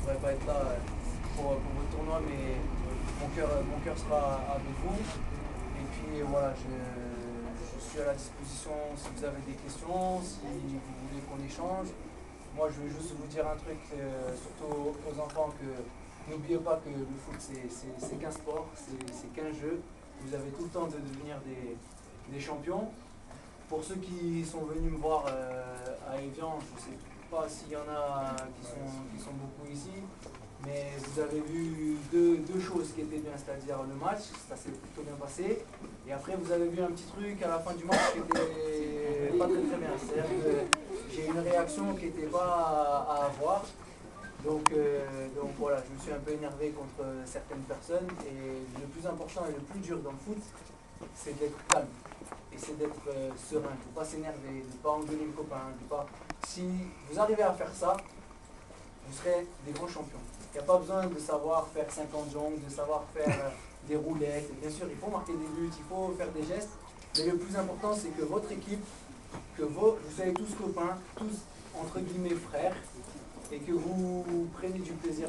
pourrai pas être là pour votre tournoi, mais mon cœur sera avec vous. Et puis voilà, je suis à la disposition si vous avez des questions, si vous voulez qu'on échange. Moi, je veux juste vous dire un truc, surtout aux enfants, que n'oubliez pas que le foot, c'est qu'un sport, c'est qu'un jeu. Vous avez tout le temps de devenir des champions. Pour ceux qui sont venus me voir à Evian, je ne sais pas s'il y en a qui sont beaucoup ici, mais vous avez vu deux choses qui étaient bien, c'est-à-dire le match, ça s'est plutôt bien passé, et après vous avez vu un petit truc à la fin du match qui était pas très bien, c'est-à-dire que j'ai une réaction qui n'était pas à avoir. Donc voilà, je me suis un peu énervé contre certaines personnes, et le plus important et le plus dur dans le foot, c'est d'être calme et c'est d'être serein, de ne pas s'énerver, de ne pas engueuler le copain, de pas... Si vous arrivez à faire ça, vous serez des grands champions. Il n'y a pas besoin de savoir faire 50 jongles, de savoir faire des roulettes. Bien sûr, il faut marquer des buts, il faut faire des gestes, mais le plus important, c'est que votre équipe, que vous soyez tous copains, tous entre guillemets frères, et que vous preniez du plaisir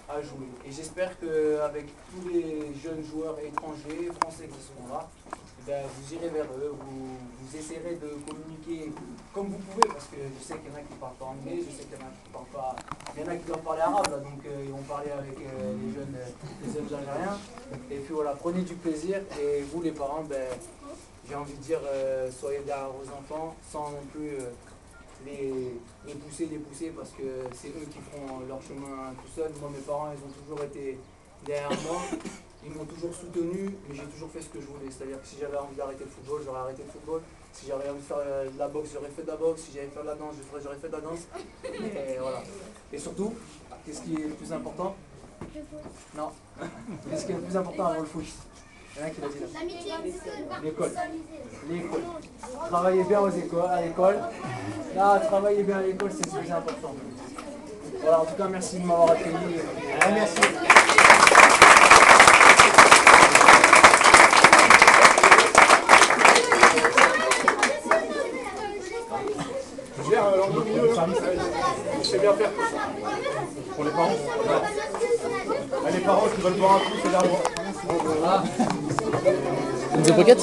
à jouer. Et j'espère qu'avec tous les jeunes joueurs étrangers, français qui seront là, ben, vous irez vers eux, vous essayerez de communiquer comme vous pouvez, parce que je sais qu'il y en a qui ne parlent pas anglais, je sais qu'il y en a qui ne parlent pas... Il y en a qui doivent parler arabe, là, donc ils vont parler avec les jeunes Algériens. Et puis voilà, prenez du plaisir, et vous les parents, ben, j'ai envie de dire, soyez derrière vos enfants, sans non plus... les pousser parce que c'est eux qui feront leur chemin tout seuls. Moi, mes parents, ils ont toujours été derrière moi, ils m'ont toujours soutenu, mais j'ai toujours fait ce que je voulais. C'est-à-dire que si j'avais envie d'arrêter le football, j'aurais arrêté le football. Si j'avais envie de faire de la boxe, j'aurais fait de la boxe. Si j'avais fait de la danse, j'aurais fait de la danse. Et voilà. Et surtout, qu'est-ce qui est le plus important? Non. Qu'est-ce qui est le plus important avant le foot? Il y en a qui l'a dit là. L'école. L'école. Travaillez bien à l'école. Là, travaillez bien à l'école, c'est le plus important. Voilà, en tout cas, merci de m'avoir accueilli. Merci. C'est bien faire tout ça. Pour les parents. Les parents qui veulent boire un coup, c'est là. Une pocket.